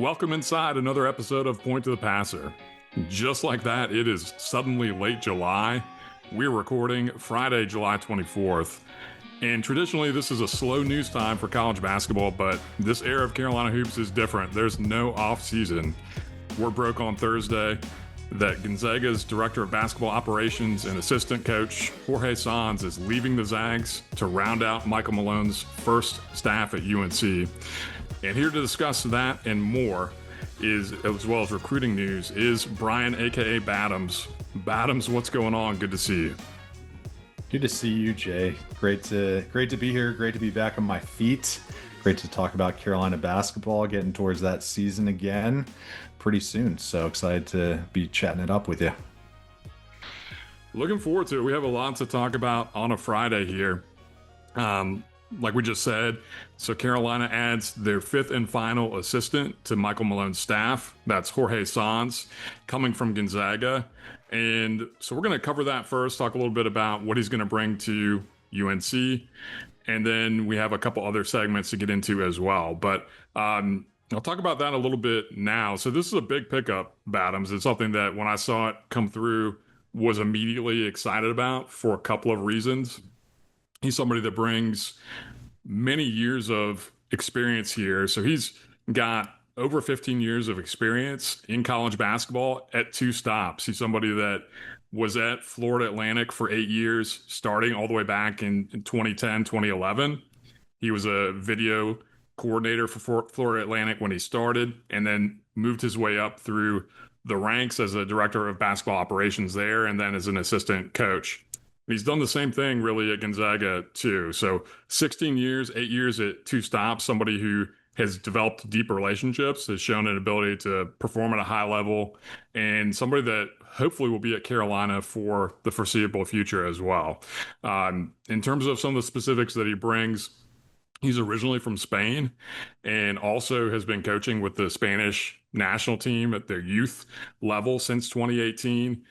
Welcome inside another episode of Point to the Passer. Just like that, it is suddenly late July. We're recording Friday, July 24th. And traditionally, this is a slow news time for college basketball, but this era of Carolina hoops is different. There's no off season. Word broke on Thursday that Gonzaga's director of basketball operations and assistant coach, Jorge Sanz, is leaving the Zags to round out Michael Malone's first staff at UNC. And here to discuss that and more is, as well as recruiting news, is Brian, aka Badams. Badams, what's going on? Good to see you. Good to see you, Jay. Great to be here. Great to be back on my feet. Great to talk about Carolina basketball, getting towards that season again pretty soon. So excited to be chatting it up with you. Looking forward to it. We have a lot to talk about on a Friday here. Like we just said, so Carolina adds their fifth and final assistant to Michael Malone's staff. That's Jorge Sanz, coming from Gonzaga. And so we're going to cover that first, talk a little bit about what he's going to bring to UNC. And then we have a couple other segments to get into as well. But I'll talk about that a little bit now. So this is a big pickup, Badams. It's something that when I saw it come through, was immediately excited about for a couple of reasons. He's somebody that brings many years of experience here. So he's got over 15 years of experience in college basketball at two stops. He's somebody that was at Florida Atlantic for 8 years, starting all the way back in 2010, 2011. He was a video coordinator for Florida Atlantic when he started, and then moved his way up through the ranks as a director of basketball operations there, and then as an assistant coach. He's done the same thing really at Gonzaga too. So 16 years, 8 years at two stops, somebody who has developed deep relationships, has shown an ability to perform at a high level, and somebody that hopefully will be at Carolina for the foreseeable future as well. In terms of some of the specifics that he brings, he's originally from Spain and also has been coaching with the Spanish national team at their youth level since 2018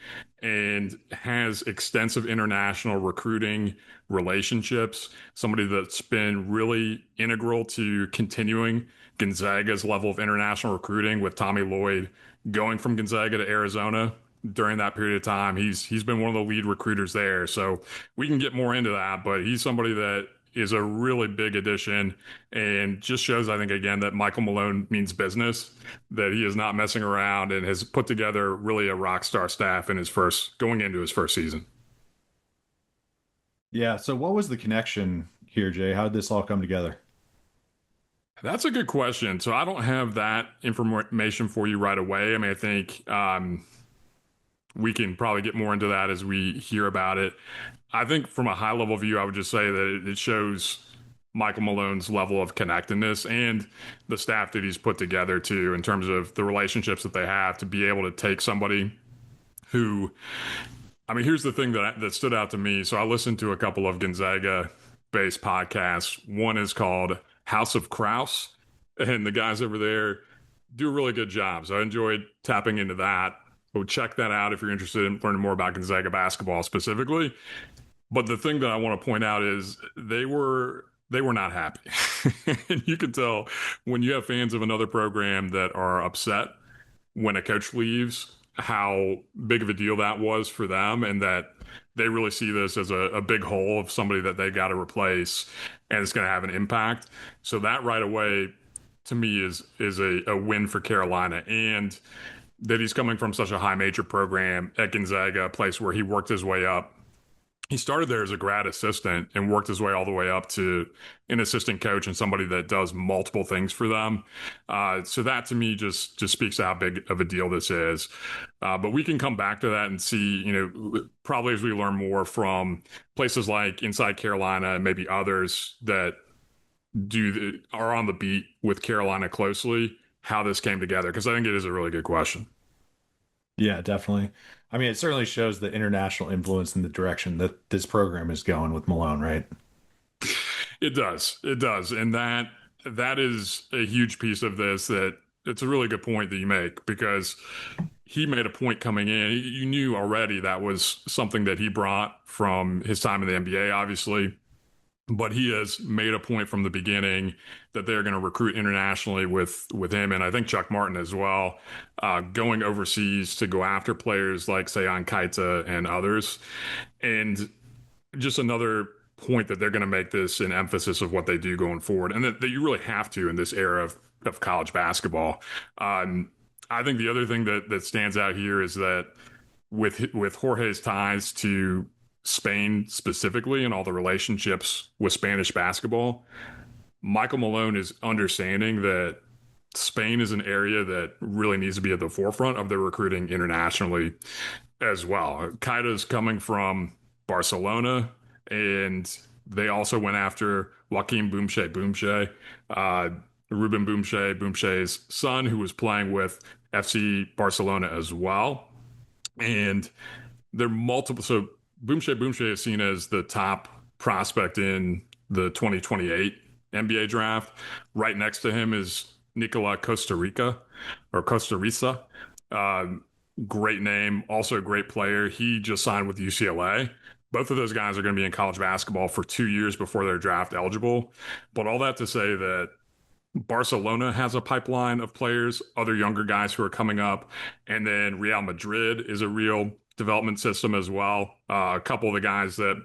and has extensive international recruiting relationships. Somebody that's been really integral to continuing Gonzaga's level of international recruiting, with Tommy Lloyd going from Gonzaga to Arizona during that period of time. He's been one of the lead recruiters there. So we can get more into that, but he's somebody that is a really big addition and just shows, I think, again, that Michael Malone means business, that he is not messing around and has put together really a rock star staff in going into his first season. Yeah. So what was the connection here, Jay? How did this all come together? That's a good question. So I don't have that information for you right away. I mean, I think we can probably get more into that as we hear about it. I think from a high level view, I would just say that it shows Michael Malone's level of connectedness and the staff that he's put together too, in terms of the relationships that they have to be able to take somebody who, I mean, here's the thing that stood out to me. So I listened to a couple of Gonzaga-based podcasts. One is called House of Kraus, and the guys over there do a really good job. So I enjoyed tapping into that. So check that out if you're interested in learning more about Gonzaga basketball specifically. But the thing that I want to point out is they were not happy. And you can tell when you have fans of another program that are upset when a coach leaves, how big of a deal that was for them, and that they really see this as a big hole of somebody that they got to replace, and it's going to have an impact. So that right away, to me, is a win for Carolina, and that he's coming from such a high major program at Gonzaga, a place where he worked his way up. He started there as a grad assistant and worked his way all the way up to an assistant coach and somebody that does multiple things for them. So that to me just speaks to how big of a deal this is. But we can come back to that and see, probably as we learn more from places like Inside Carolina and maybe others that are on the beat with Carolina closely, how this came together, because I think it is a really good question. Yeah, definitely. I mean, it certainly shows the international influence in the direction that this program is going with Malone, right? It does. And that is a huge piece of this. That it's a really good point that you make, because he made a point coming in. You knew already that was something that he brought from his time in the NBA, obviously. but he has made a point from the beginning that they're going to recruit internationally with him, and I think Chuck Martin as well, going overseas to go after players like Seyan Kaita and others. And just another point that they're going to make this an emphasis of what they do going forward, and that you really have to in this era of college basketball. I think the other thing that stands out here is that with Jorge's ties to Spain specifically and all the relationships with Spanish basketball, Michael Malone is understanding that Spain is an area that really needs to be at the forefront of their recruiting internationally as well. Kaita's coming from Barcelona, and they also went after Joaquim Boumtje, Ruben Boumtje's son, who was playing with FC Barcelona as well. And they're multiple. So Boumtje is seen as the top prospect in the 2028 NBA draft. Right next to him is Nicola Costa Rica or Costa Rica. Uh, Great name, also a great player. He just signed with UCLA. Both of those guys are going to be in college basketball for 2 years before they're draft eligible. But all that to say that Barcelona has a pipeline of players, other younger guys who are coming up. And then Real Madrid is a real development system as well. A couple of the guys that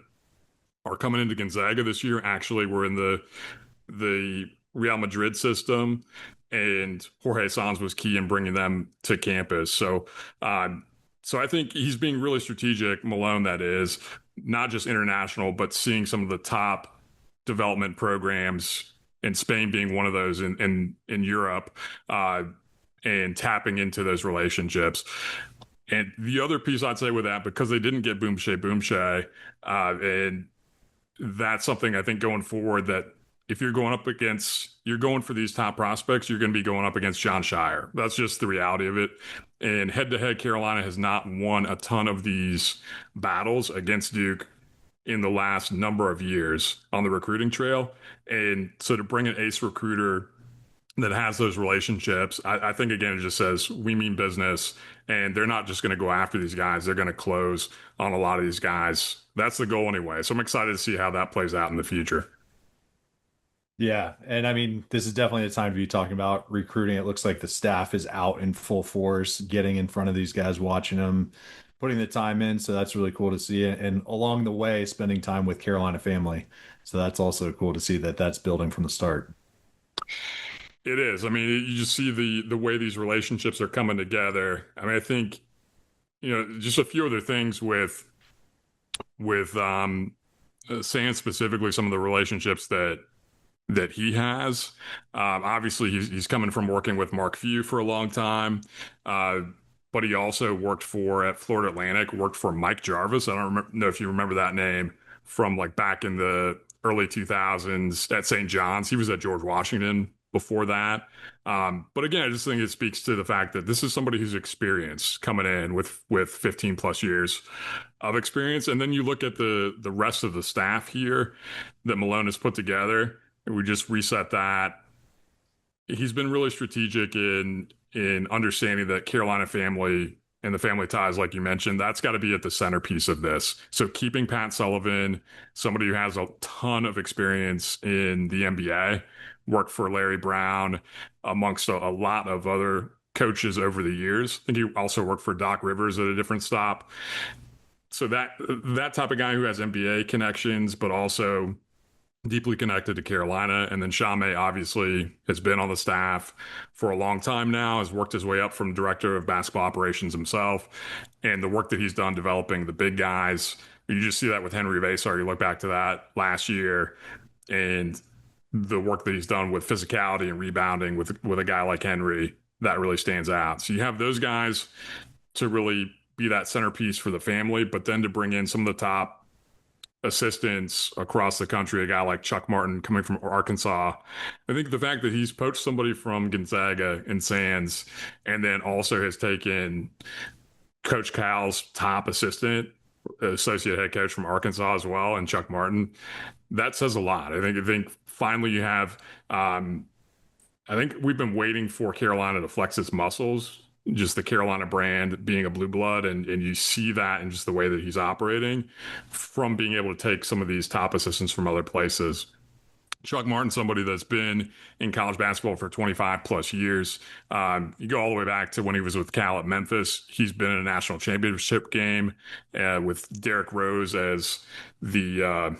are coming into Gonzaga this year actually were in the Real Madrid system, and Jorge Sanz was key in bringing them to campus. So I think he's being really strategic, Malone, that is, not just international, but seeing some of the top development programs, in Spain being one of those in Europe, and tapping into those relationships. And the other piece I'd say with that, because they didn't get Boumtje, and that's something I think going forward, that if you're going for these top prospects, you're going to be going up against John Shire. That's just the reality of it. And head to head, Carolina has not won a ton of these battles against Duke in the last number of years on the recruiting trail. And so to bring an ace recruiter that has those relationships, I think, again, it just says we mean business, and they're not just going to go after these guys. They're going to close on a lot of these guys. That's the goal anyway. So I'm excited to see how that plays out in the future. Yeah, and I mean, this is definitely the time to be talking about recruiting. It looks like the staff is out in full force, getting in front of these guys, watching them, putting the time in. So that's really cool to see. And along the way, spending time with Carolina family. So that's also cool to see that that's building from the start. It is. I mean, you just see the way these relationships are coming together. I mean, I think, just a few other things with Sands specifically, some of the relationships that he has. Obviously, he's coming from working with Mark Few for a long time, but he also worked at Florida Atlantic, worked for Mike Jarvis. I don't know if you remember that name from like back in the early 2000s at St. John's. He was at George Washington before that. But again, I just think it speaks to the fact that this is somebody who's experienced coming in with 15 plus years of experience. And then you look at the rest of the staff here that Malone has put together. We just reset that. He's been really strategic in understanding that Carolina family and the family ties, like you mentioned, that's got to be at the centerpiece of this. So keeping Pat Sullivan, somebody who has a ton of experience in the NBA, worked for Larry Brown, amongst a lot of other coaches over the years. I think he also worked for Doc Rivers at a different stop. So that type of guy who has NBA connections, but also deeply connected to Carolina. And then Shame obviously has been on the staff for a long time now, has worked his way up from director of basketball operations himself. And the work that he's done developing the big guys, you just see that with Henry Vasar. You look back to that last year, and the work that he's done with physicality and rebounding with a guy like Henry, that really stands out. So you have those guys to really be that centerpiece for the family, but then to bring in some of the top assistants across the country, a guy like Chuck Martin coming from Arkansas. I think the fact that he's poached somebody from Gonzaga and Sands, and then also has taken Coach Cal's top assistant, associate head coach from Arkansas as well, and Chuck Martin, that says a lot. I think finally you have, I think we've been waiting for Carolina to flex its muscles just the Carolina brand being a blue blood, and you see that in just the way that he's operating from being able to take some of these top assistants from other places. Chuck Martin, somebody that's been in college basketball for 25 plus years. You go all the way back to when he was with Cal at Memphis. He's been in a national championship game with Derrick Rose as the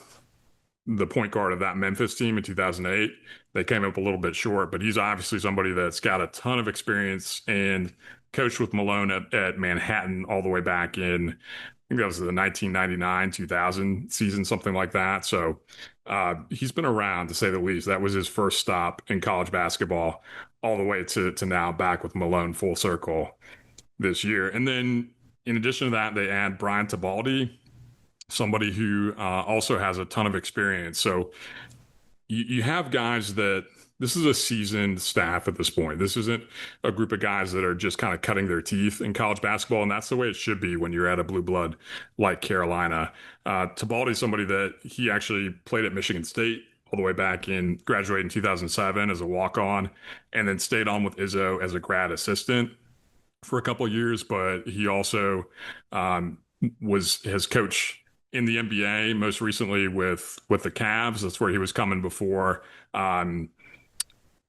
point guard of that Memphis team in 2008. They came up a little bit short, but he's obviously somebody that's got a ton of experience and coached with Malone at Manhattan all the way back in, I think that was the 1999 2000 season, something like that. So he's been around to say the least. That was his first stop in college basketball, all the way to now back with Malone full circle this year. And then in addition to that, they add Brian Tabaldi, somebody who also has a ton of experience. So you have guys that this is a seasoned staff at this point. This isn't a group of guys that are just kind of cutting their teeth in college basketball, and that's the way it should be when you're at a blue blood like Carolina. Tabaldi is somebody that he actually played at Michigan State all the way back in graduated in 2007 as a walk-on, and then stayed on with Izzo as a grad assistant for a couple of years. But he also has coached in the NBA, most recently with the Cavs. That's where he was coming before,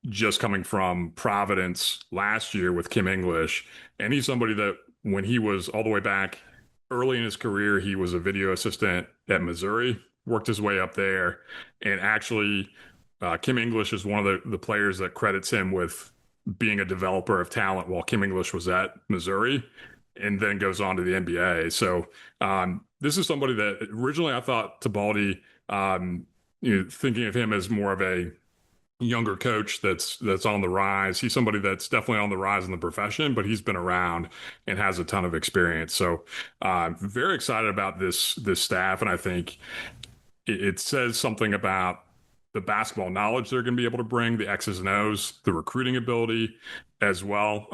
just coming from Providence last year with Kim English. And he's somebody that when he was all the way back early in his career, he was a video assistant at Missouri, worked his way up there. And actually, Kim English is one of the players that credits him with being a developer of talent while Kim English was at Missouri, and then goes on to the NBA. So this is somebody that originally I thought Tabaldi, thinking of him as more of a younger coach that's on the rise. He's somebody that's definitely on the rise in the profession, but he's been around and has a ton of experience. So very excited about this staff, and I think it says something about the basketball knowledge they're going to be able to bring, the X's and O's, the recruiting ability as well,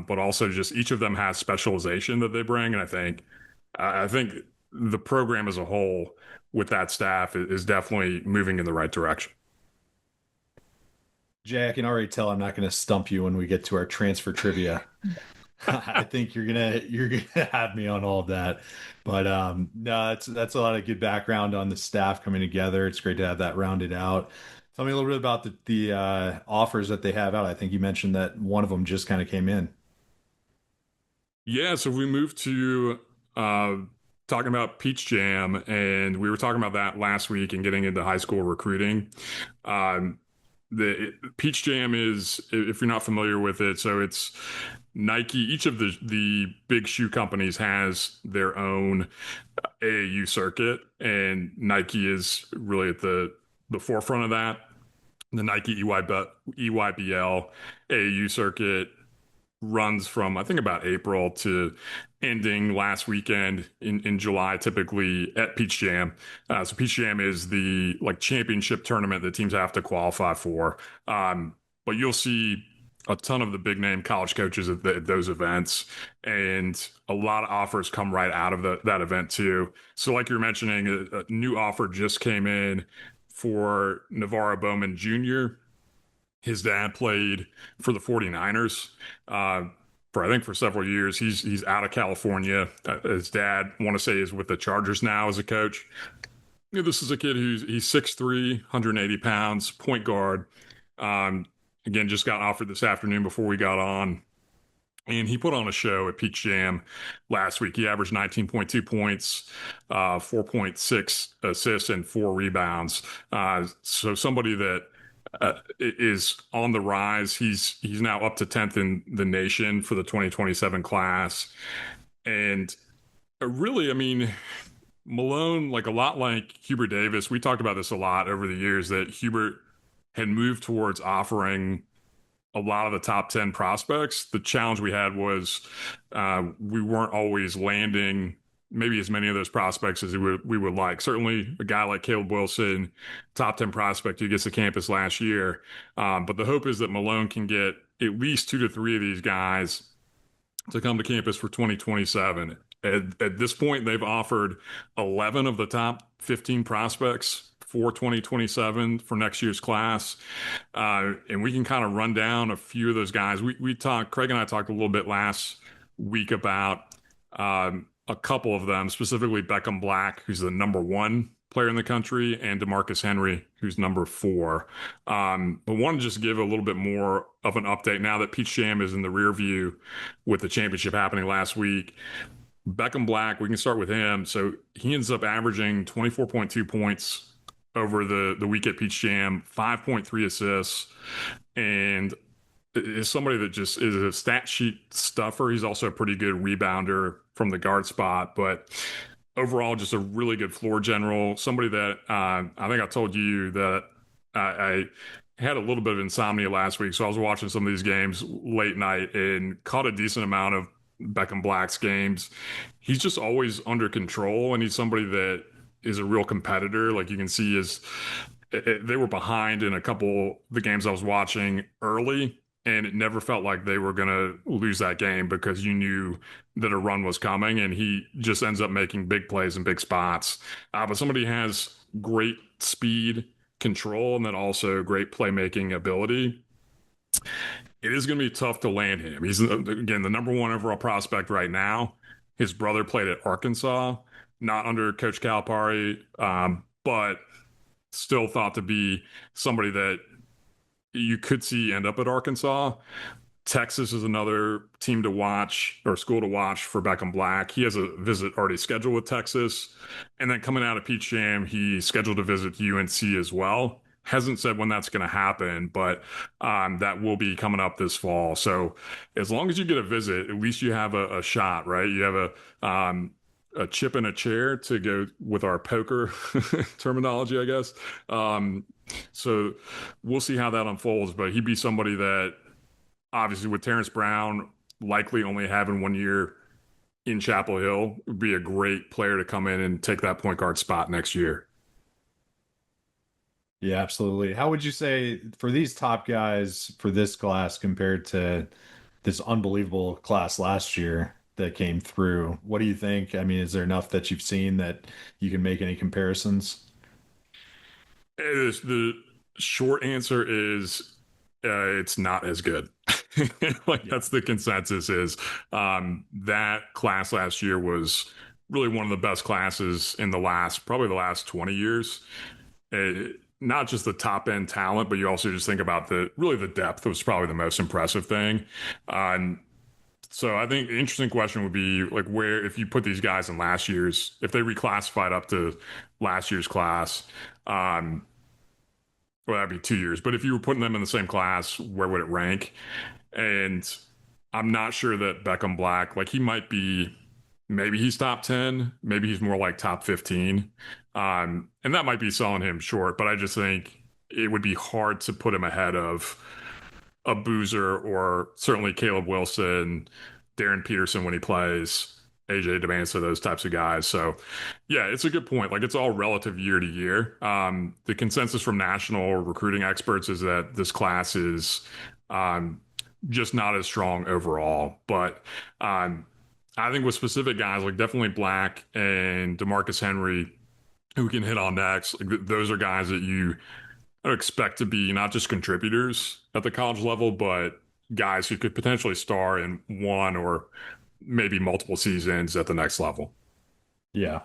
but also just each of them has specialization that they bring, and I think the program as a whole with that staff is definitely moving in the right direction. Jay, I can already tell I'm not going to stump you when we get to our transfer trivia. I think you're gonna have me on all of that, but no, that's a lot of good background on the staff coming together. It's great to have that rounded out. Tell me a little bit about the offers that they have out. I think you mentioned that one of them just kind of came in. Yeah, so we moved to talking about Peach Jam, and we were talking about that last week and getting into high school recruiting. The Peach Jam is, if you're not familiar with it, so it's Nike. Each of the big shoe companies has their own AAU circuit, and Nike is really at the forefront of that. The Nike EYBL AAU circuit runs from I think about April to ending last weekend in July, typically at Peach Jam. So Peach Jam is the like championship tournament that teams have to qualify for. But you'll see a ton of the big name college coaches at those events, and a lot of offers come right out of that event too. So like you're mentioning, a new offer just came in for Navarro Bowman Jr. His dad played for the 49ers for I think for several years. He's out of California. His dad, I want to say, is with the Chargers now as a coach. This is a kid he's 6'3", 180 pounds, point guard. Again, just got offered this afternoon before we got on. And he put on a show at Peach Jam last week. He averaged 19.2 points, 4.6 assists, and 4 rebounds. So somebody that is on the rise. He's now up to 10th in the nation for the 2027 class. And really, I mean, Malone, like a lot like Hubert Davis, we talked about this a lot over the years, that Hubert had moved towards offering a lot of the top 10 prospects. The challenge we had was we weren't always landing maybe as many of those prospects as we would like. Certainly a guy like Caleb Wilson, top 10 prospect who gets to campus last year. But the hope is that Malone can get at least 2 to 3 of these guys to come to campus for 2027. At this point, they've offered 11 of the top 15 prospects for 2027 for next year's class. And we can kind of run down a few of those guys. We talked, Craig and I talked a little bit last week about a couple of them, specifically Beckham Black, who's the number one player in the country, and DeMarcus Henry, who's number four. But want to just give a little bit more of an update now that Peach Jam is in the rear view with the championship happening last week. Beckham Black, we can start with him. So he ends up averaging 24.2 points over the week at Peach Jam, 5.3 assists, and is somebody that just is a stat sheet stuffer. He's also a pretty good rebounder from the guard spot, but overall, just a really good floor general. Somebody that I think I told you that I had a little bit of insomnia last week, so I was watching some of these games late night and caught a decent amount of Beckham Black's games. He's just always under control, and he's somebody that is a real competitor. Like you can see they were behind in a couple of the games I was watching early, and it never felt like they were going to lose that game because you knew that a run was coming, and he just ends up making big plays in big spots. But somebody has great speed, control, and then also great playmaking ability. It is going to be tough to land him. He's, again, the number one overall prospect right now. His brother played at Arkansas, not under Coach Calipari, but still thought to be somebody that you could see end up at Arkansas. Texas is another team to watch or school to watch for Beckham Black. He has a visit already scheduled with Texas. And then coming out of Peach Jam, he's scheduled to visit UNC as well. Hasn't said when that's going to happen, but that will be coming up this fall. So as long as you get a visit, at least you have a shot, right? You have a chip in a chair, to go with our poker terminology, I guess. So we'll see how that unfolds, but he'd be somebody that obviously with Terrence Brown likely only having 1 year in Chapel Hill would be a great player to come in and take that point guard spot next year. Yeah, absolutely. How would you say for these top guys for this class compared to this unbelievable class last year that came through? What do you think? I mean, is there enough that you've seen that you can make any comparisons? The short answer is it's not as good. Like Yeah. that's the consensus is that class last year was really one of the best classes in probably the last 20 years. Not just the top end talent, but you also just think about the depth was probably the most impressive thing. So I think the interesting question would be like where, if you put these guys in last year's, if they reclassified up to last year's class, well, that'd be 2 years. But if you were putting them in the same class, where would it rank? And I'm not sure that Beckham Black, like he might be, maybe he's top 10, maybe he's more like top 15. And that might be selling him short, but I just think it would be hard to put him ahead of a Boozer or certainly Caleb Wilson, Darren Peterson when he plays, AJ Demancia, those types of guys. So, yeah, it's a good point. Like, it's all relative year to year. The consensus from national recruiting experts is that this class is just not as strong overall. But I think with specific guys, like definitely Black and DeMarcus Henry, who we can hit on next, like those are guys that you expect to be not just contributors at the college level, but guys who could potentially star in one or maybe multiple seasons at the next level. Yeah.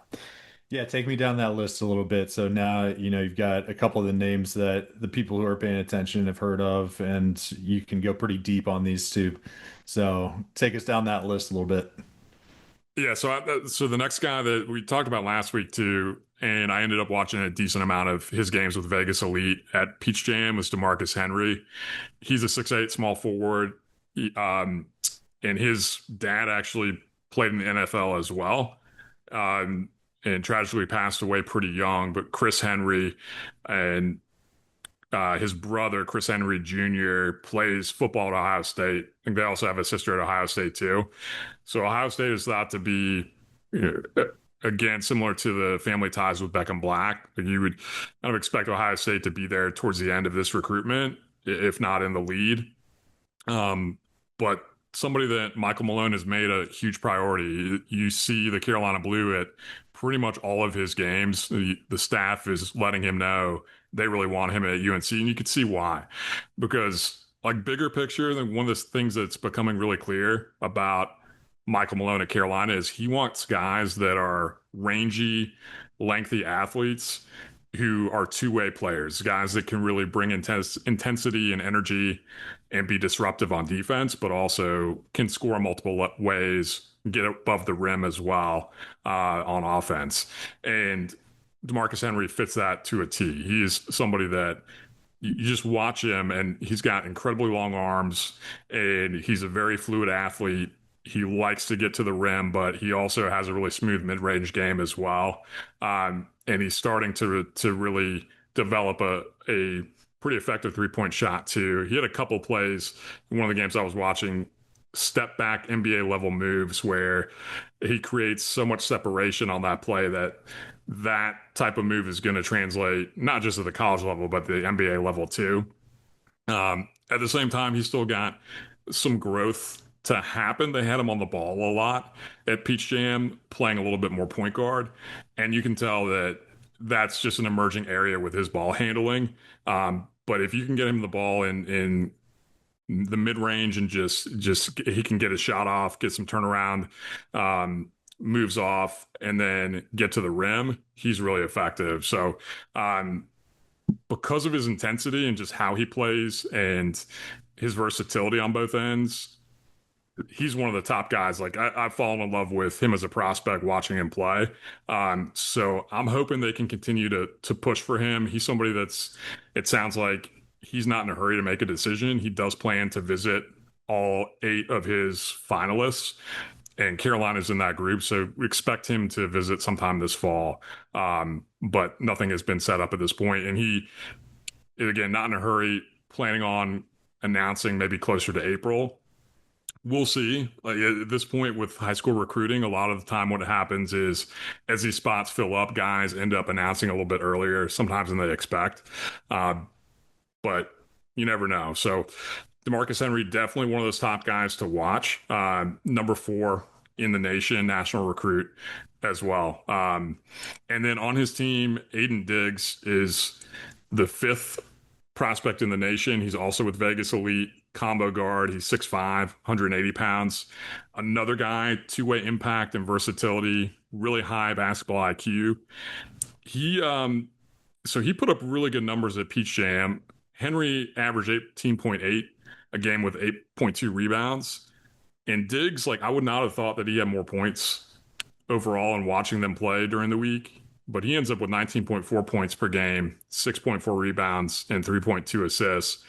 Yeah, take me down that list a little bit. So now, you've got a couple of the names that the people who are paying attention have heard of, and you can go pretty deep on these two. So take us down that list a little bit. Yeah, so the next guy that we talked about last week too, and I ended up watching a decent amount of his games with Vegas Elite at Peach Jam, was DeMarcus Henry. He's a 6'8" small forward, and his dad actually played in the NFL as well, and tragically passed away pretty young. But Chris Henry and his brother, Chris Henry Jr., plays football at Ohio State. I think they also have a sister at Ohio State too. So Ohio State is thought to be, again, similar to the family ties with Beckham Black. Like you would kind of expect Ohio State to be there towards the end of this recruitment, if not in the lead. But somebody that Michael Malone has made a huge priority. You see the Carolina Blue at pretty much all of his games. The staff is letting him know they really want him at UNC, and you can see why. Because, like, bigger picture, one of the things that's becoming really clear about Michael Malone at Carolina is he wants guys that are rangy, lengthy athletes who are two-way players, guys that can really bring intensity and energy and be disruptive on defense, but also can score multiple ways, get above the rim as well on offense. And DeMarcus Henry fits that to a T. He's somebody that you just watch him, and he's got incredibly long arms, and he's a very fluid athlete. He likes to get to the rim, but he also has a really smooth mid-range game as well. And he's starting to really develop a pretty effective three-point shot too. He had a couple plays in one of the games I was watching, step back NBA level moves where he creates so much separation on that play that type of move is going to translate not just at the college level, but the NBA level too. At the same time, he's still got some growth to happen. They had him on the ball a lot at Peach Jam, playing a little bit more point guard. And you can tell that that's just an emerging area with his ball handling. But if you can get him the ball in the mid range and just he can get his shot off, get some turnaround moves off, and then get to the rim, he's really effective. So because of his intensity and just how he plays and his versatility on both ends, he's one of the top guys. Like I've fallen in love with him as a prospect watching him play. So I'm hoping they can continue to push for him. He's somebody it sounds like he's not in a hurry to make a decision. He does plan to visit all 8 of his finalists, and Carolina's in that group. So we expect him to visit sometime this fall. But nothing has been set up at this point. And he, again, not in a hurry, planning on announcing maybe closer to April. We'll see. Like at this point with high school recruiting, a lot of the time what happens is as these spots fill up, guys end up announcing a little bit earlier, sometimes than they expect. But you never know. So DeMarcus Henry, definitely one of those top guys to watch. Number 4 in the nation, national recruit as well. And then on his team, Aiden Diggs is the 5th prospect in the nation. He's also with Vegas Elite. Combo guard. He's 6'5", 180 pounds. Another guy, two-way impact and versatility, really high basketball IQ. So he put up really good numbers at Peach Jam. Henry averaged 18.8 a game with 8.2 rebounds. And Diggs, like I would not have thought that he had more points overall in watching them play during the week, but he ends up with 19.4 points per game, 6.4 rebounds, and 3.2 assists.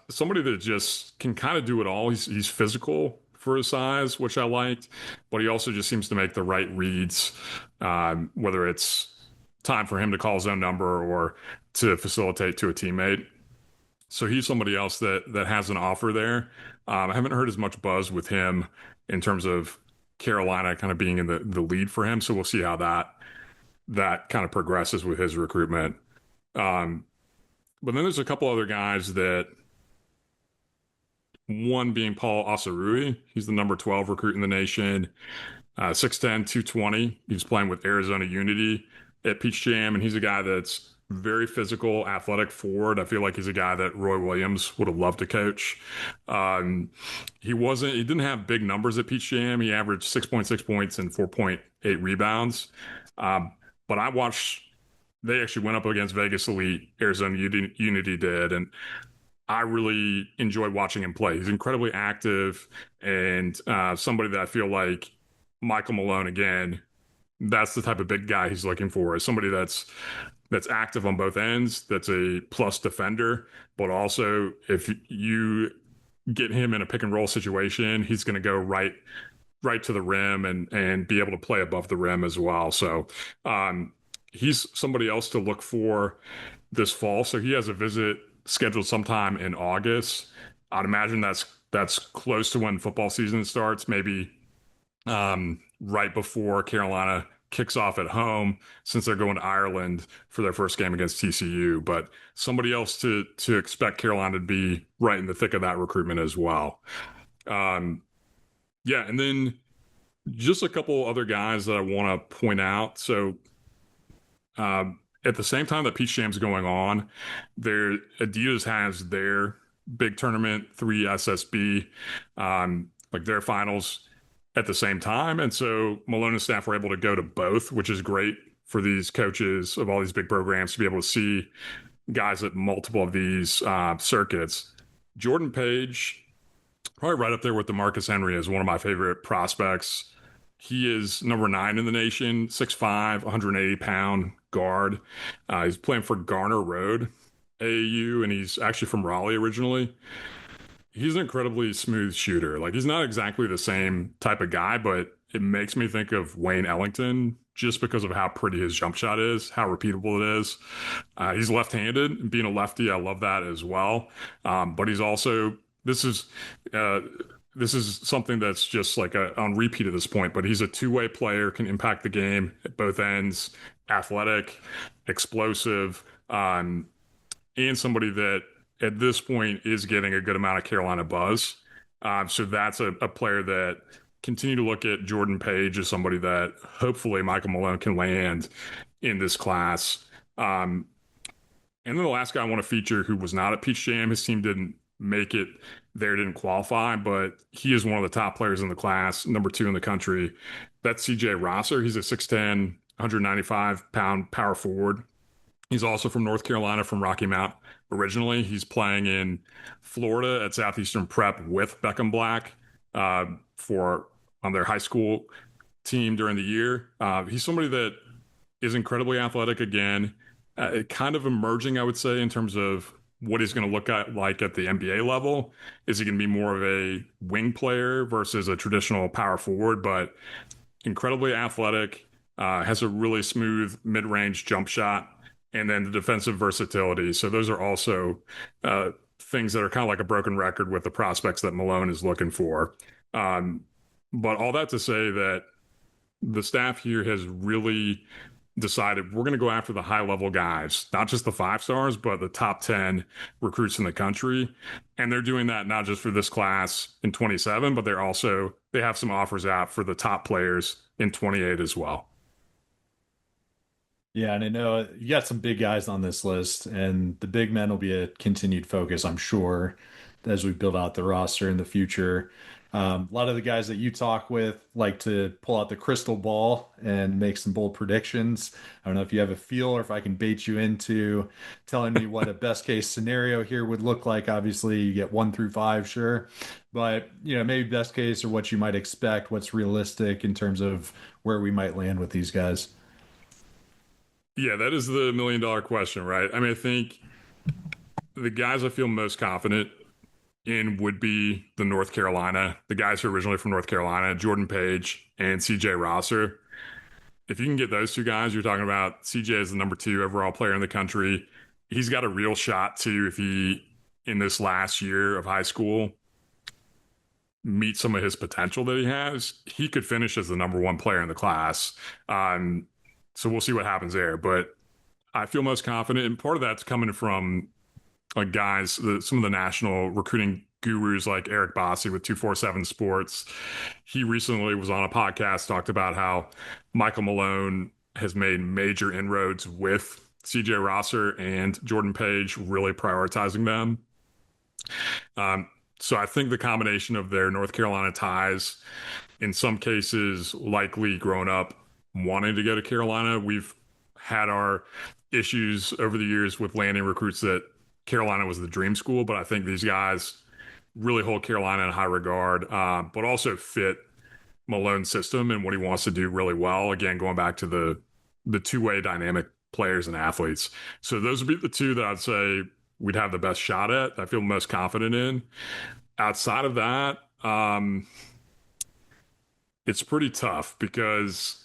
Somebody that just can kind of do it all. He's physical for his size, which I liked, but he also just seems to make the right reads, whether it's time for him to call his own number or to facilitate to a teammate. So he's somebody else that has an offer there. I haven't heard as much buzz with him in terms of Carolina kind of being in the lead for him. So we'll see how that kind of progresses with his recruitment. But then there's a couple other guys that, one being Paul Osarui. He's the number 12 recruit in the nation, 6'10", 220. He's playing with Arizona Unity at Peach Jam, and he's a guy that's very physical, athletic forward. I feel like he's a guy that Roy Williams would have loved to coach. He didn't have big numbers at Peach Jam. He averaged 6.6 points and 4.8 rebounds. But I watched, they actually went up against Vegas Elite, Arizona Unity did, and I really enjoyed watching him play. He's incredibly active and somebody that I feel like Michael Malone, again, that's the type of big guy he's looking for, is somebody that's active on both ends, that's a plus defender, but also if you get him in a pick and roll situation, he's going to go right to the rim and be able to play above the rim as well. So he's somebody else to look for this fall. So he has a visit scheduled sometime in August. I'd imagine that's close to when football season starts, maybe right before Carolina kicks off at home, since they're going to Ireland for their first game against TCU. But somebody else to expect Carolina to be right in the thick of that recruitment as well. Um, yeah, and then just a couple other guys that I want to point out. So at the same time that Peach Jam's going on, their Adidas has their big tournament, 3SSB, like their finals at the same time. And so Malone and staff were able to go to both, which is great for these coaches of all these big programs to be able to see guys at multiple of these circuits. Jordan Page, probably right up there with DeMarcus Henry, is one of my favorite prospects. He is number 9 in the nation, 6'5", 180-pound guard. He's playing for Garner Road AAU, and he's actually from Raleigh originally. He's an incredibly smooth shooter. Like, he's not exactly the same type of guy, but it makes me think of Wayne Ellington just because of how pretty his jump shot is, how repeatable it is. He's left-handed. Being a lefty, I love that as well. But he's also this is uh, this is something that's just like on repeat at this point. But he's a two-way player, can impact the game at both ends, athletic, explosive, and somebody that at this point is getting a good amount of Carolina buzz. So that's a player that continue to look at Jordan Page as somebody that hopefully Michael Malone can land in this class. And then the last guy I want to feature who was not at Peach Jam, his team didn't make it there, didn't qualify, but he is one of the top players in the class, number 2 in the country. That's CJ Rosser. He's a 6'10", 195-pound power forward. He's also from North Carolina, from Rocky Mount originally. He's playing in Florida at Southeastern Prep with Beckham Black for on their high school team during the year. He's somebody that is incredibly athletic again, kind of emerging, I would say, in terms of what he's going to look at like at the NBA level. Is he going to be more of a wing player versus a traditional power forward? But incredibly athletic, has a really smooth mid-range jump shot, and then the defensive versatility. So those are also things that are kind of like a broken record with the prospects that Malone is looking for. But all that to say that the staff here has really decided we're going to go after the high level guys, not just the 5 stars, but the top 10 recruits in the country. And they're doing that not just for this class in 27, but they have some offers out for the top players in 28 as well. Yeah, and I know you got some big guys on this list, and the big men will be a continued focus, I'm sure, as we build out the roster in the future. A lot of the guys that you talk with like to pull out the crystal ball and make some bold predictions. I don't know if you have a feel or if I can bait you into telling me what a best case scenario here would look like. Obviously, you get 1 through 5, sure, but maybe best case or what you might expect, what's realistic in terms of where we might land with these guys. Yeah, that is the $1 million question, right? I mean, I think the guys I feel most confident in would be the guys who are originally from North Carolina, Jordan Page and CJ Rosser. If you can get those 2 guys, you're talking about CJ is the number 2 overall player in the country. He's got a real shot to, if he, in this last year of high school, meet some of his potential that he has, he could finish as the number 1 player in the class. So we'll see what happens there. But I feel most confident, and part of that's coming from guys, some of the national recruiting gurus like Eric Bossi with 247 Sports. He recently was on a podcast, talked about how Michael Malone has made major inroads with CJ Rosser and Jordan Page, really prioritizing them. So I think the combination of their North Carolina ties, in some cases likely grown up wanting to go to Carolina. We've had our issues over the years with landing recruits that Carolina was the dream school, but I think these guys really hold Carolina in high regard, but also fit Malone's system and what he wants to do really well. Again, going back to the two-way dynamic players and athletes. So those would be the 2 that I'd say we'd have the best shot at, I feel most confident in. Outside of that, it's pretty tough because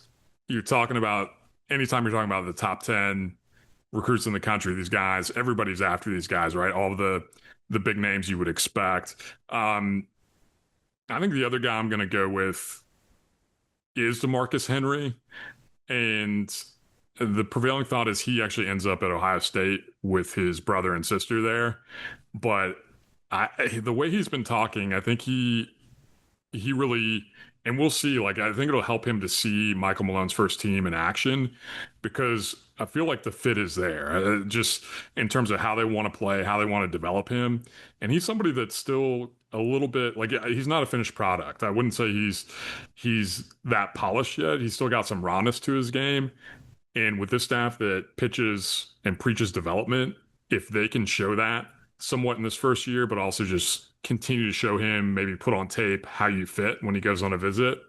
anytime you're talking about the top 10 recruits in the country, these guys, everybody's after these guys, right? All of the big names you would expect. I think the other guy I'm going to go with is DeMarcus Henry. And the prevailing thought is he actually ends up at Ohio State with his brother and sister there. But the way he's been talking, I think he he really, and we'll see. Like, I think it'll help him to see Michael Malone's first team in action because I feel like the fit is there, just in terms of how they want to play, how they want to develop him. And he's somebody that's still a little bit like he's not a finished product. I wouldn't say he's that polished yet. He's still got some rawness to his game. And with this staff that pitches and preaches development, if they can show that somewhat in this first year, but also just continue to show him, maybe put on tape how you fit when he goes on a visit,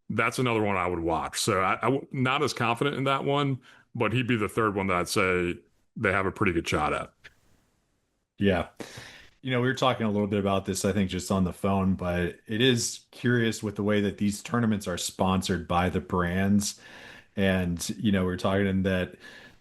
that's another one I would watch. So not as confident in that one, but he'd be the third one that I'd say they have a pretty good shot at. Yeah. We were talking a little bit about this, I think, just on the phone, but it is curious with the way that these tournaments are sponsored by the brands. And, we're talking that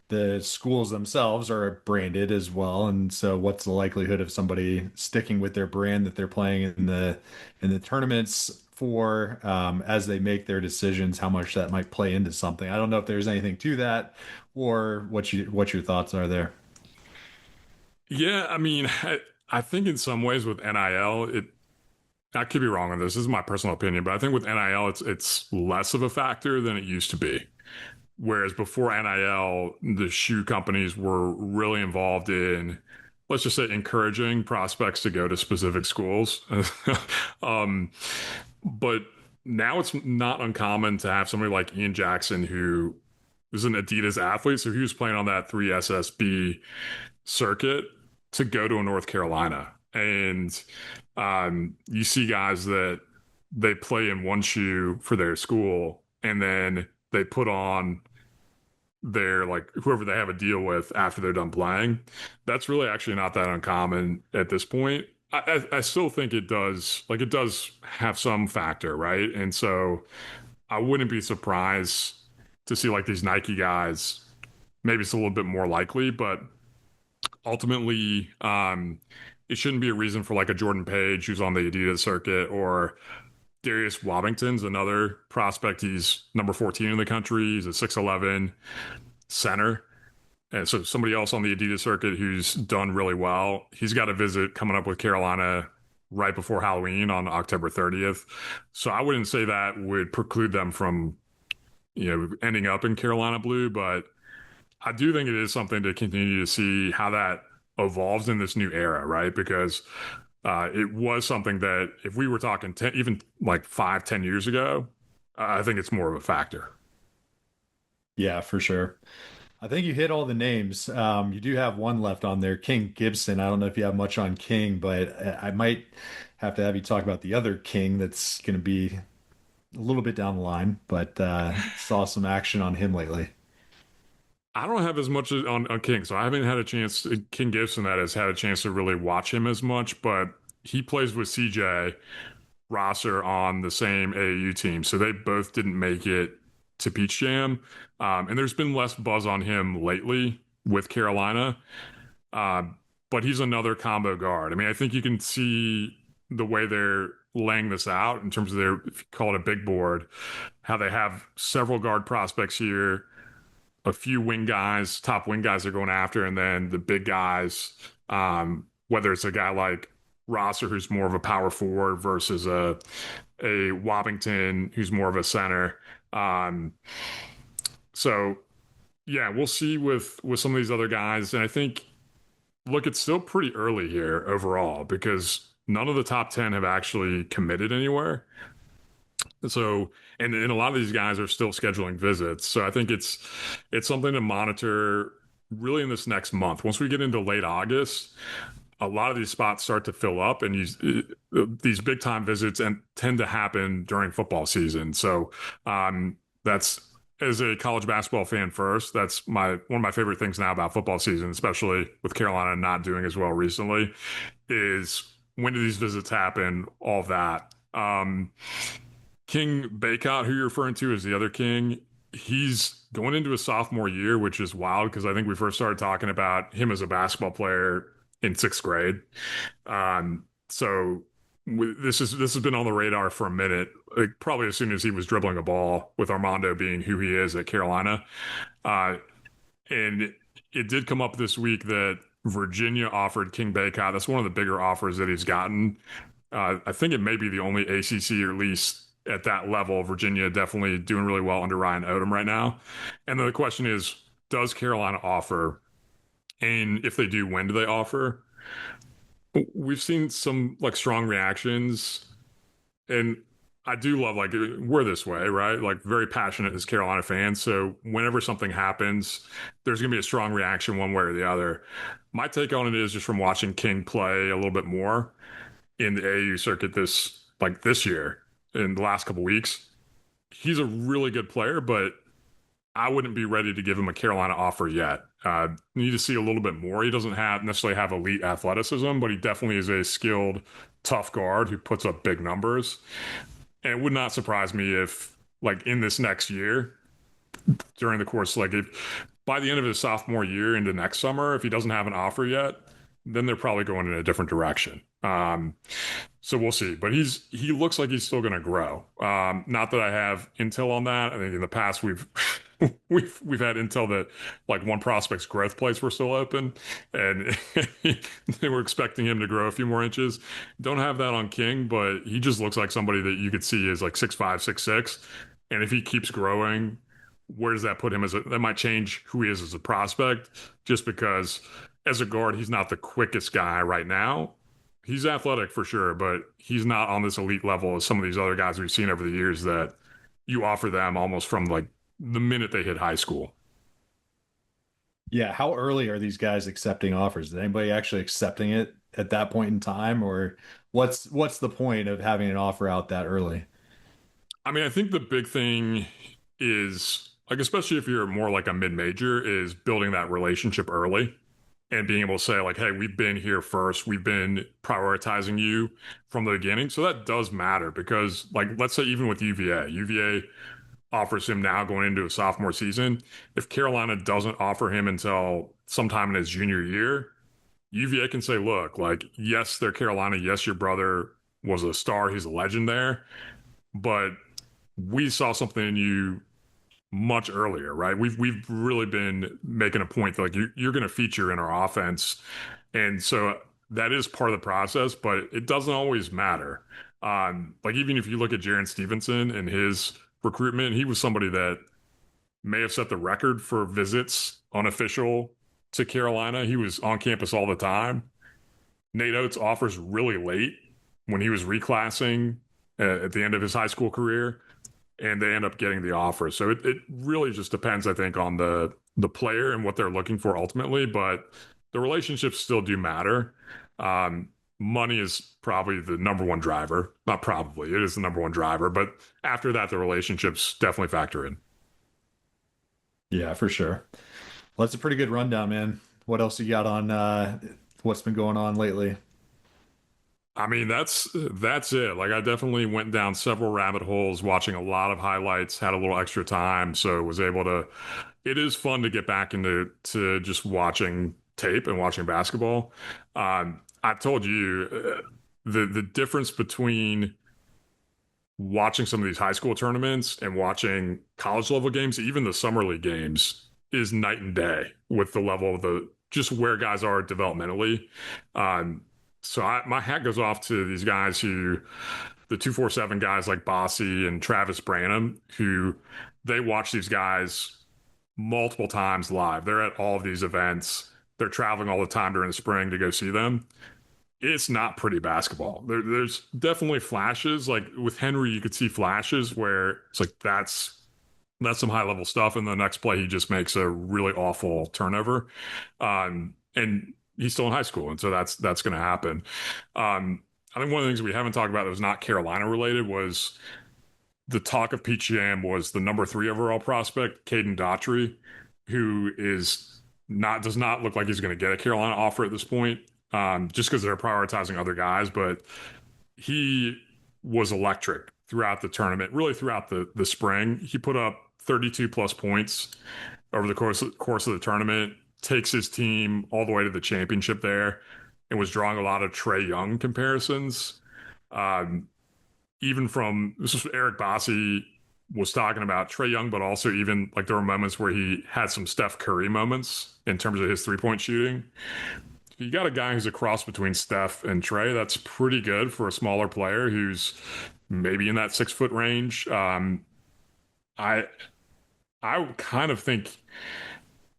the schools themselves are branded as well. And so what's the likelihood of somebody sticking with their brand that they're playing in the tournaments for as they make their decisions, how much that might play into something. I don't know if there's anything to that or what your thoughts are there. Yeah, I mean, I think in some ways with NIL, I could be wrong on this. This is my personal opinion, but I think with NIL, it's less of a factor than it used to be. Whereas before NIL, the shoe companies were really involved in, let's just say, encouraging prospects to go to specific schools. um, but now it's not uncommon to have somebody like Ian Jackson, who was an Adidas athlete, so he was playing on that 3SSB circuit, to go to a North Carolina. And you see guys that they play in one shoe for their school, and then they put on their, like, whoever they have a deal with after they're done playing. That's really actually not that uncommon at this point. I still think it does have some factor, right? And so I wouldn't be surprised to see like these Nike guys. Maybe it's a little bit more likely, but ultimately, it shouldn't be a reason for like a Jordan Page who's on the Adidas circuit, or Darius Wobbington's another prospect. He's number 14 in the country. He's a 6'11" center. And so somebody else on the Adidas circuit who's done really well. He's got a visit coming up with Carolina right before Halloween on October 30th. So I wouldn't say that would preclude them from, ending up in Carolina blue, but I do think it is something to continue to see how that evolves in this new era, right? Because it was something that if we were talking even like 5, 10 years ago, I think it's more of a factor. Yeah, for sure. I think you hit all the names. You do have one left on there, King Gibson. I don't know if you have much on King, but I might have to have you talk about the other King that's going to be a little bit down the line, but saw some action on him lately. I don't have as much on King, so I haven't had a chance. King Gibson, that has had a chance to really watch him as much, but he plays with CJ Rosser on the same AAU team, so they both didn't make it to Peach Jam. And there's been less buzz on him lately with Carolina, uh, but he's another combo guard. I mean, I think you can see the way they're laying this out in terms of their, if you call it a big board, how they have several guard prospects here, a few wing guys, top wing guys they're going after, and then the big guys, whether it's a guy like Rosser, who's more of a power forward, versus a Wobbington, who's more of a center. Um, so yeah, we'll see with some of these other guys, and I think, look, it's still pretty early here overall because none of the top 10 have actually committed anywhere. So, and a lot of these guys are still scheduling visits. So I think it's something to monitor really in this next month. Once we get into late August, a lot of these spots start to fill up, and these big time visits and tend to happen during football season. So that's, as a college basketball fan first, that's one of my favorite things now about football season, especially with Carolina not doing as well recently, is when do these visits happen? All of that. King Baycott, who you're referring to as the other King, he's going into his sophomore year, which is wild because I think we first started talking about him as a basketball player in sixth grade. So this has been on the radar for a minute, like probably as soon as he was dribbling a ball, with Armando being who he is at Carolina. And it did come up this week that Virginia offered King Baycott. That's one of the bigger offers that he's gotten. I think it may be the only ACC, or at least at that level. Virginia definitely doing really well under Ryan Odom right now. And then the question is, does Carolina offer? And if they do, when do they offer? We've seen some like strong reactions, and I do love like we're this way, right? Like very passionate as Carolina fans. So whenever something happens, there's gonna be a strong reaction one way or the other. My take on it is just from watching King play a little bit more in the AAU circuit this year in the last couple weeks. He's a really good player, but I wouldn't be ready to give him a Carolina offer yet. Need to see a little bit more. He doesn't have necessarily have elite athleticism, but he definitely is a skilled, tough guard who puts up big numbers. And it would not surprise me if, like, in this next year, during the course, like, if by the end of his sophomore year into next summer, if he doesn't have an offer yet, then they're probably going in a different direction. So we'll see. But he looks like he's still going to grow. Not that I have intel on that. I think in the past we've we've had intel that like one prospect's growth plates were still open, and they were expecting him to grow a few more inches. Don't have that on King, but he just looks like somebody that you could see is like 6'5", 6'6", and if he keeps growing, where does that put him that might change who he is as a prospect, just because as a guard he's not the quickest guy right now. He's athletic for sure, but he's not on this elite level as some of these other guys we've seen over the years that you offer them almost from like the minute they hit high school. Yeah, how early are these guys accepting offers? Is anybody actually accepting it at that point in time, or what's the point of having an offer out that early? I mean, I think the big thing is like, especially if you're more like a mid-major, is building that relationship early and being able to say like, hey, we've been here first, we've been prioritizing you from the beginning. So that does matter because like, let's say even with UVA offers him now going into a sophomore season. If Carolina doesn't offer him until sometime in his junior year, UVA can say, look, like, yes, they're Carolina. Yes, your brother was a star. He's a legend there. But we saw something in you much earlier, right? We've really been making a point that, like, you're going to feature in our offense. And so that is part of the process, but it doesn't always matter. Like, even if you look at Jaron Stevenson and his recruitment, he was somebody that may have set the record for visits unofficial to Carolina. He was on campus all the time. Nate Oates offers really late when he was reclassing at the end of his high school career, and they end up getting the offer. So it really just depends, I think, on the player and what they're looking for ultimately. But the relationships still do matter. Money is probably the number one driver. Not probably, it is the number one driver. But after that, the relationships definitely factor in. Yeah, for sure. Well, that's a pretty good rundown, man. What else you got on what's been going on lately? I mean, that's it. Like, I definitely went down several rabbit holes watching a lot of highlights, had a little extra time, so was able to. It is fun to get back into just watching tape and watching basketball. I told you the difference between watching some of these high school tournaments and watching college level games, even the summer league games, is night and day with the level of the just where guys are developmentally. My hat goes off to these guys the 247 guys like Bossy and Travis Branham, who they watch these guys multiple times live. They're at all of these events. They're traveling all the time during the spring to go see them. It's not pretty basketball. There's definitely flashes. Like with Henry, you could see flashes where it's like that's some high level stuff. And the next play, he just makes a really awful turnover. And he's still in high school, and so that's going to happen. I think one of the things we haven't talked about that was not Carolina related was the talk of Pete Sham was the number 3 overall prospect, Caden Daughtry, who does not look like he's going to get a Carolina offer at this point, just because they're prioritizing other guys. But he was electric throughout the tournament, really throughout the spring. He put up 32 plus points over the course of the tournament, takes his team all the way to the championship there, and was drawing a lot of Trae Young comparisons. Even from this is Eric Bossy was talking about Trae Young, but also even like there were moments where he had some Steph Curry moments in terms of his 3-point shooting. you got a guy who's a cross between Steph and Trey. That's pretty good for a smaller player who's maybe in that 6 foot range. I I kind of think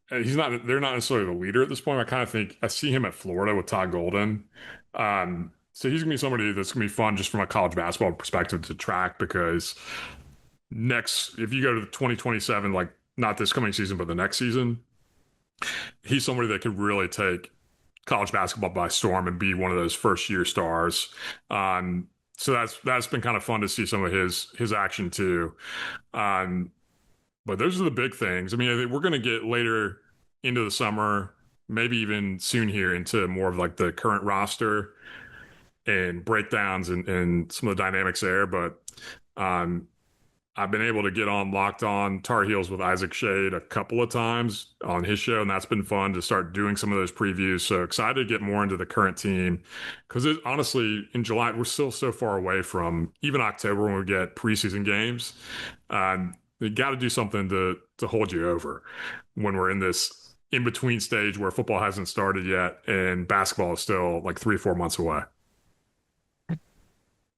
he's not. They're not necessarily the leader at this point. I kind of think I see him at Florida with Todd Golden. So he's gonna be somebody that's gonna be fun just from a college basketball perspective to track because next, if you go to 2027, like not this coming season, but the next season, he's somebody that could really take college basketball by storm and be one of those first year stars. So that's been kind of fun to see some of his action too. Um, but those are the big things. I mean, I think we're going to get later into the summer, maybe even soon here into more of like the current roster and breakdowns and some of the dynamics there. But um, I've been able to get on Locked On Tar Heels with Isaac Shade a couple of times on his show, and that's been fun to start doing some of those previews. So excited to get more into the current team because honestly, in July, we're still so far away from even October when we get preseason games. You got to do something to hold you over when we're in this in between stage where football hasn't started yet and basketball is still like 3 or 4 months away.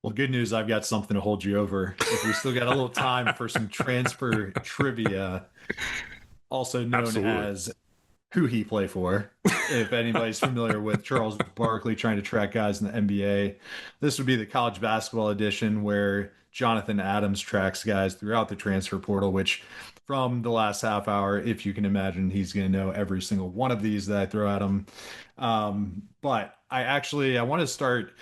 Well, good news. I've got something to hold you over. If we still got a little time for some transfer trivia, also known Absolutely. as who he play for. If anybody's familiar with Charles Barkley trying to track guys in the NBA, this would be the college basketball edition where Jonathan Adams tracks guys throughout the transfer portal, which from the last half hour, if you can imagine, he's going to know every single one of these that I throw at him. But I want to start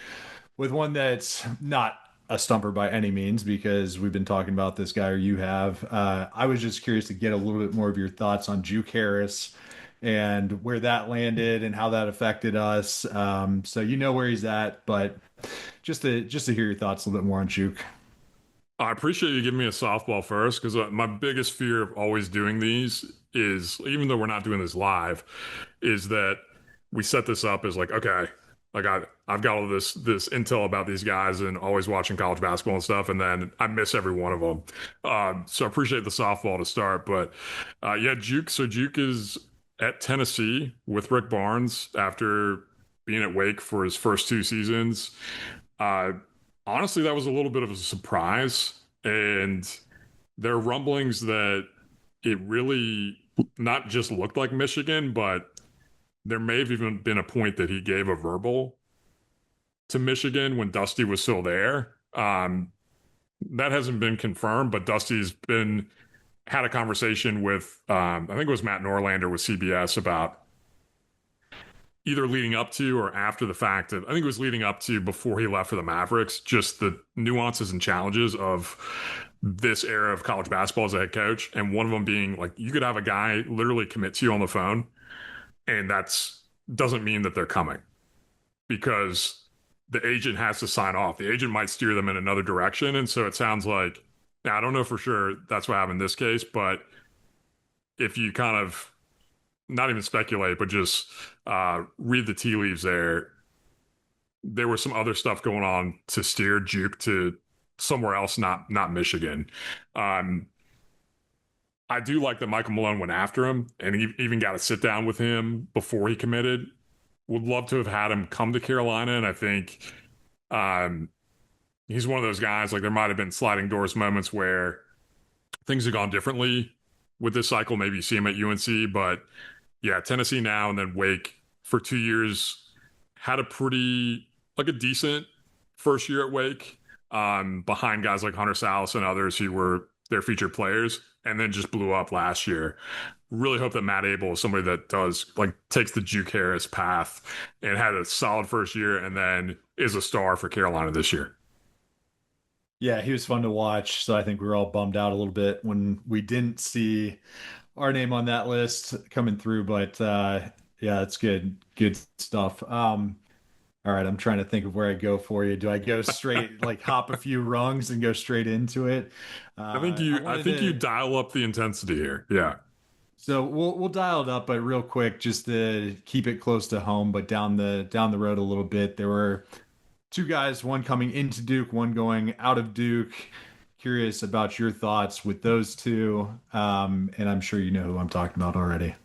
with one that's not a stumper by any means because we've been talking about this guy or you have. I was just curious to get a little bit more of your thoughts on Juke Harris and where that landed and how that affected us. So you know where he's at, but just to hear your thoughts a little bit more on Juke. I appreciate you giving me a softball first because my biggest fear of always doing these is, even though we're not doing this live, is that we set this up as like, okay, like I've got all this intel about these guys and always watching college basketball and stuff, and then I miss every one of them. So I appreciate the softball to start, but yeah, Juke. So Juke is at Tennessee with Rick Barnes after being at Wake for his first 2 seasons. Uh, Honestly, that was a little bit of a surprise. And there are rumblings that it really not just looked like Michigan, but there may have even been a point that he gave a verbal to Michigan when Dusty was still there. That hasn't been confirmed, but Dusty's been had a conversation with I think it was Matt Norlander with CBS about either leading up to or after the fact of, I think it was leading up to before he left for the Mavericks, just the nuances and challenges of this era of college basketball as a head coach. And one of them being like, you could have a guy literally commit to you on the phone, and that's doesn't mean that they're coming because the agent has to sign off. The agent might steer them in another direction. And so it sounds like, now I don't know for sure that's what happened in this case, but if you kind of not even speculate, but just read the tea leaves there was some other stuff going on to steer Juke to somewhere else, not Michigan. I do like that Michael Malone went after him and he even got to sit down with him before he committed. Would love to have had him come to Carolina, and I think he's one of those guys, like there might have been sliding doors moments where things have gone differently with this cycle. Maybe you see him at UNC, but yeah, Tennessee now and then Wake for 2 years, had a pretty, like a decent first year at Wake, behind guys like Hunter Salas and others who were their featured players, and then just blew up last year. Really hope that Matt Abel is somebody that does like takes the Juke Harris path and had a solid first year and then is a star for Carolina this year. Yeah, he was fun to watch. So I think we were all bummed out a little bit when we didn't see our name on that list coming through. But yeah, it's good. Good stuff. All right, I'm trying to think of where I go for you. Do I go straight, like hop a few rungs and go straight into it? I think you dial up the intensity here. Yeah. So we'll dial it up, but real quick, just to keep it close to home, but down the road a little bit. There were two guys, one coming into Duke, one going out of Duke. Curious about your thoughts with those two, and I'm sure you know who I'm talking about already.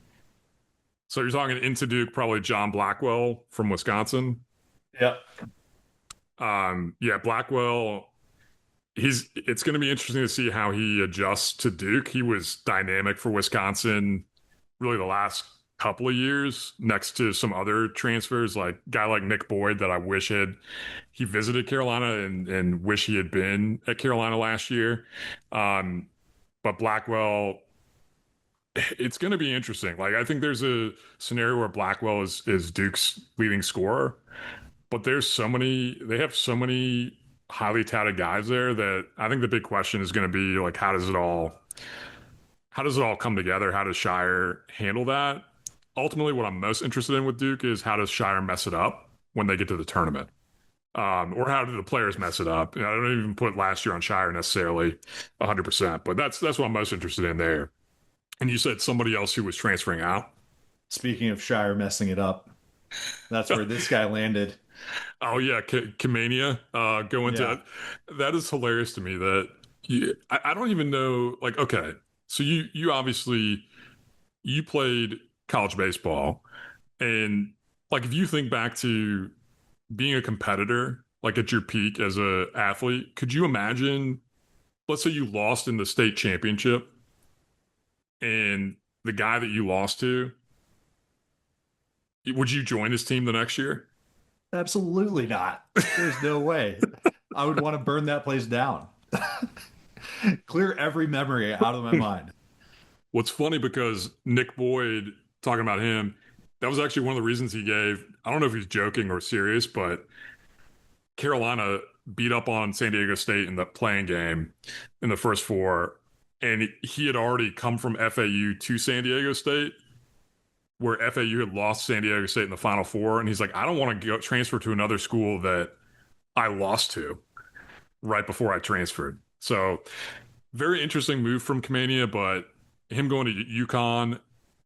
So you're talking into Duke, probably John Blackwell from Wisconsin. Yep. Yeah, Blackwell. It's going to be interesting to see how he adjusts to Duke. He was dynamic for Wisconsin really the last couple of years next to some other transfers, like a guy like Nick Boyd that I wish he visited Carolina and wish he had been at Carolina last year. Um, but Blackwell, it's going to be interesting. Like I think there's a scenario where Blackwell is Duke's leading scorer, but they have so many highly touted guys there that I think the big question is going to be like how does it all come together? How does Shire handle that? Ultimately, what I'm most interested in with Duke is how does Shire mess it up when they get to the tournament? Or how do the players mess it up? You know, I don't even put last year on Shire necessarily 100%, but that's what I'm most interested in there. And you said somebody else who was transferring out. Speaking of Shire messing it up, that's where this guy landed. Oh yeah, Kamania going Yeah. to that is hilarious to me that I don't even know like okay, so you obviously you played college baseball and like if you think back to being a competitor like at your peak as a athlete, could you imagine let's say you lost in the state championship and the guy that you lost to, would you join his team the next year? Absolutely not. There's no way. I would want to burn that place down. Clear every memory out of my mind. What's funny because Nick Boyd, talking about him, that was actually one of the reasons he gave. I don't know if he's joking or serious, but Carolina beat up on San Diego State in the playing game in the first four. And he had already come from FAU to San Diego State, where FAU had lost San Diego State in the Final Four. And he's like, I don't want to go transfer to another school that I lost to right before I transferred. So very interesting move from Kamania, but him going to UConn,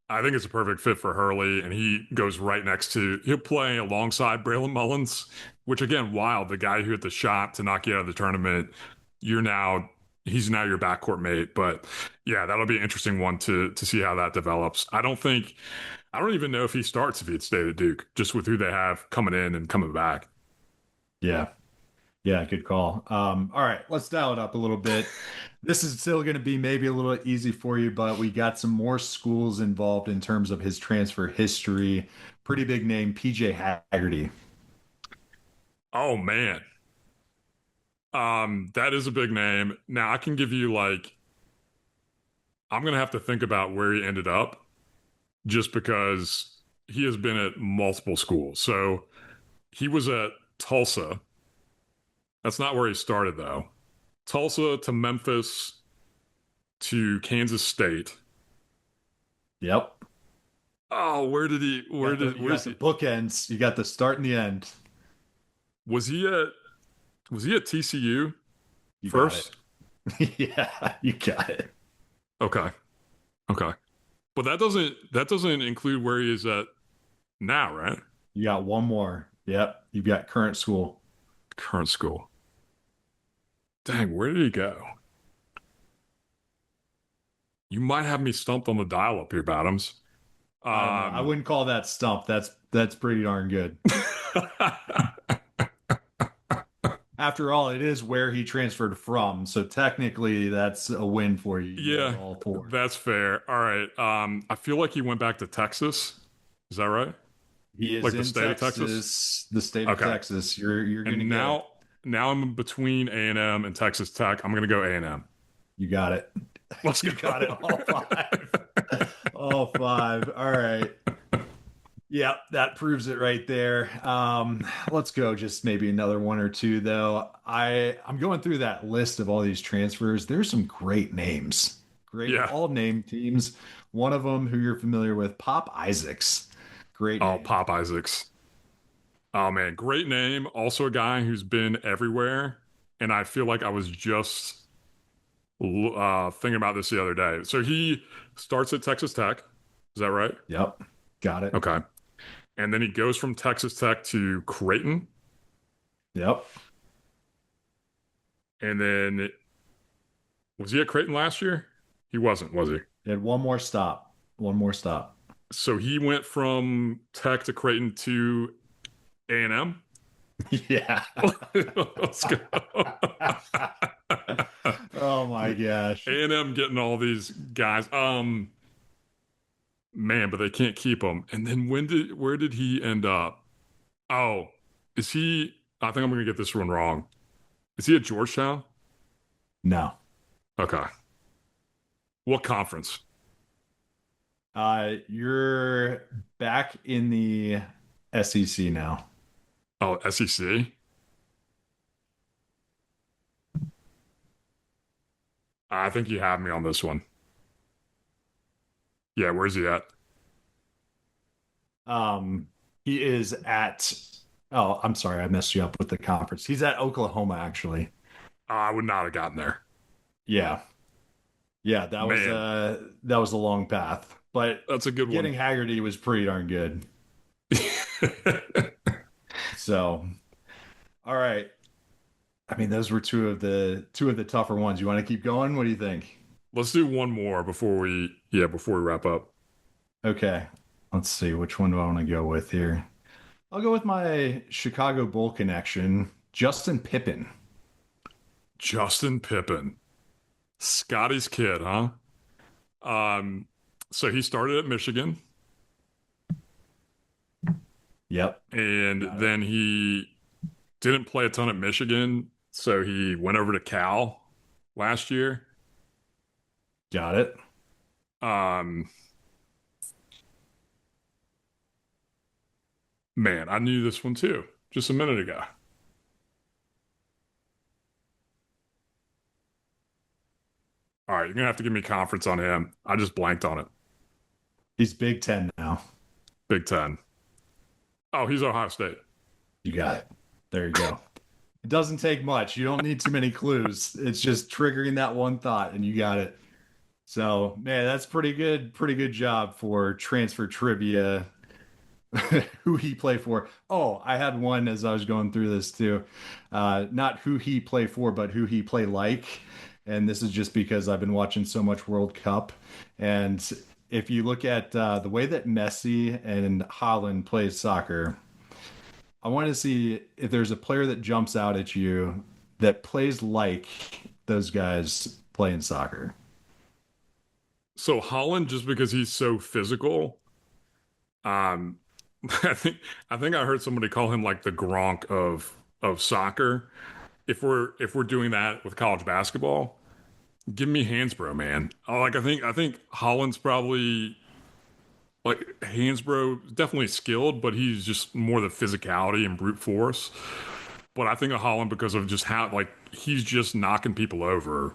I think it's a perfect fit for Hurley, and he goes right next to he'll play alongside Braylon Mullins, which again, wild. The guy who hit the shot to knock you out of the tournament, you're now he's now your backcourt mate. But yeah, that'll be an interesting one to see how that develops. I don't even know if he starts if he'd stayed at Duke, just with who they have coming in and coming back. Yeah. Yeah, good call. All right, let's dial it up a little bit. This is still going to be maybe a little easy for you, but we got some more schools involved in terms of his transfer history. Pretty big name, PJ Haggerty. Oh man. That is a big name. Now I can give you like I'm gonna have to think about where he ended up just because he has been at multiple schools. So he was at Tulsa. That's not where he started though. Tulsa to Memphis to Kansas State. Yep. Oh, where did he You got where's the he bookends. You got the start and the end. was he at was he at TCU You got it. first? Yeah, you got it. Okay. Okay. But that doesn't include where he is at now, right? You got one more. Yep. You've got current school. Current school. Dang, where did he go? You might have me stumped on the dial up here, Bottoms. I don't know. I Um, wouldn't call that stump. That's pretty darn good. After all, it is where he transferred from, so technically that's a win for you. You got yeah, all four. that's fair. All right. I feel like he went back to Texas. Is that right? He is Like the in state of Texas? Texas, the state of Okay. Texas. You're gonna And get it. now I'm between A&M and Texas Tech. I'm gonna go A&M. You got it. Let's You got it. go. All five. All five. All right. Yeah, that proves it right there. Let's go just maybe another one or two though. I'm going through that list of all these transfers. There's some great names. Great Yeah. all name teams. One of them who you're familiar with, Pop Isaacs. Great Oh, name. Pop Isaacs. Oh man, great name. Also a guy who's been everywhere. And I feel like I was just thinking about this the other day. So he starts at Texas Tech. Is that right? Yep. Got it. Okay. And then he goes from Texas Tech to Creighton. Yep. And then was he at Creighton last year? He wasn't, was he? He had one more stop. One more stop. So he went from Tech to Creighton to A&M. Yeah. Let's go. Oh my gosh. A&M getting all these guys. Man, but they can't keep him. And then where did he end up? Oh, is he? I think I'm gonna get this one wrong. Is he at Georgetown? No. Okay. What conference? You're back in the SEC now. Oh, SEC. I think you have me on this one. Yeah, where's he at? He is at, oh, I'm sorry, I messed you up with the conference. He's at Oklahoma, actually. I would not have gotten there. Yeah. Yeah, Man, that was a long path. But that's a good one. getting Haggerty was pretty darn good. So, all right. I mean, those were two of the tougher ones. You want to keep going? What do you think? Let's do one more before we wrap up. Okay. Let's see. Which one do I want to go with here? I'll go with my Chicago Bull connection, Justin Pippen. Justin Pippen, Scotty's kid, huh? Um, so he started at Michigan, Yep. and Got it. then he didn't play a ton at Michigan, so he went over to Cal last year. Got it. Um, Man, I knew this one too just a minute ago. All right, you're gonna have to give me conference on him. I just blanked on it. He's Big Ten now. Big Ten. Oh, he's Ohio State. You got it. There you go. It doesn't take much. You don't need too many clues. It's just triggering that one thought and you got it. So, man, that's pretty good. Pretty good job for transfer trivia. Who he play for. Oh, I had one as I was going through this too. Not who he play for, but who he play like. And this is just because I've been watching so much World Cup. And if you look at the way that Messi and Haaland plays soccer, I want to see if there's a player that jumps out at you that plays like those guys playing soccer. So Holland, just because he's so physical, um, I think I think I heard somebody call him like the Gronk of soccer. If we're doing that with college basketball, give me Hansbrough, man. Like I think Holland's probably like Hansbrough definitely skilled, but he's just more the physicality and brute force. But I think of Holland because of just how like he's just knocking people over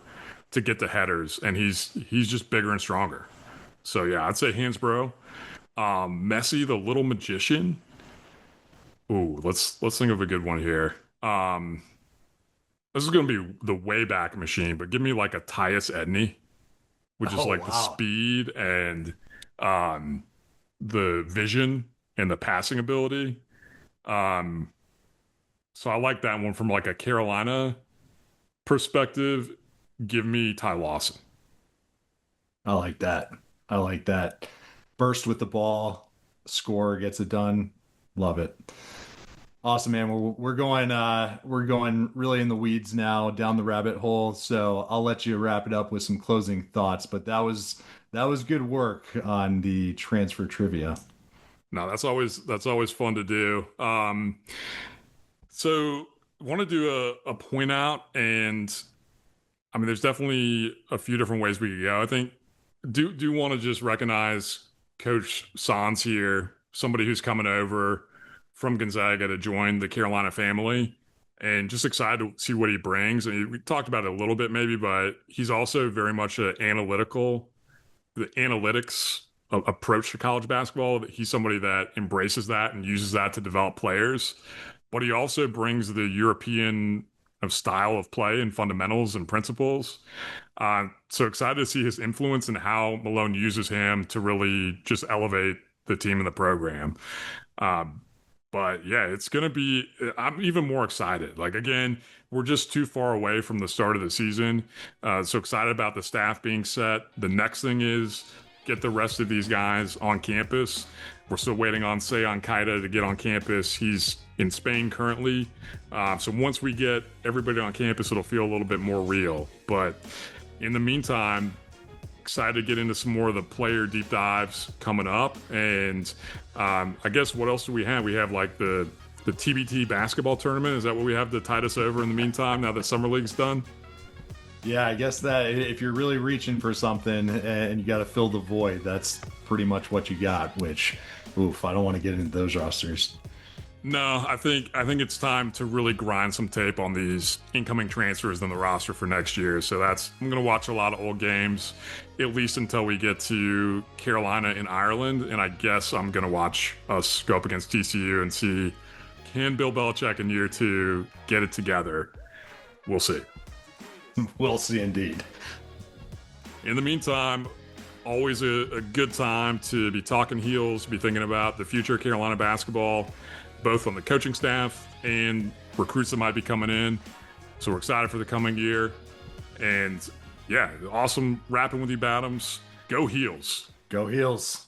to get the headers, and he's just bigger and stronger. So yeah, I'd say Hansbrough. Messi, the little magician. Ooh, let's think of a good one here. This is gonna be the way back machine, but give me like a Tyus Edney, which is Oh, like the wow. speed and um the vision and the passing ability. Um, so I like that one from like a Carolina perspective. Give me Ty Lawson. I like that. I like that. Burst with the ball, score, gets it done. Love it. Awesome, man. We're going really in the weeds now, down the rabbit hole. So I'll let you wrap it up with some closing thoughts. But that was good work on the transfer trivia. No, that's always fun to do. So want to do a point out, and I mean, there's definitely a few different ways we could go. I think do want to just recognize Coach Sanz here, somebody who's coming over from Gonzaga to join the Carolina family, and just excited to see what he brings. And we talked about it a little bit maybe, but he's also very much the analytics approach to college basketball. He's somebody that embraces that and uses that to develop players, but he also brings the European style of play and fundamentals and principles. So excited to see his influence and how Malone uses him to really just elevate the team and the program. Um, but yeah, it's going to be, I'm even more excited. Like, again, we're just too far away from the start of the season. So excited about the staff being set. The next thing is get the rest of these guys on campus. We're still waiting on Seyon Kaida to get on campus. He's in Spain currently. So once we get everybody on campus, it'll feel a little bit more real. But in the meantime, excited to get into some more of the player deep dives coming up. And I guess what else do we have? We have like the TBT basketball tournament. Is that what we have to tide us over in the meantime now that Summer League's done? Yeah, I guess that if you're really reaching for something and you got to fill the void, that's pretty much what you got, which, oof, I don't want to get into those rosters. No, I think it's time to really grind some tape on these incoming transfers in the roster for next year. So I'm going to watch a lot of old games, at least until we get to Carolina and Ireland. And I guess I'm going to watch us go up against TCU and see, can Bill Belichick in year 2 get it together? We'll see. We'll see indeed. In the meantime, always a good time to be talking heels, be thinking about the future of Carolina basketball, both on the coaching staff and recruits that might be coming in. So we're excited for the coming year. And yeah, awesome rapping with you, Badams. Go Heels. Go Heels.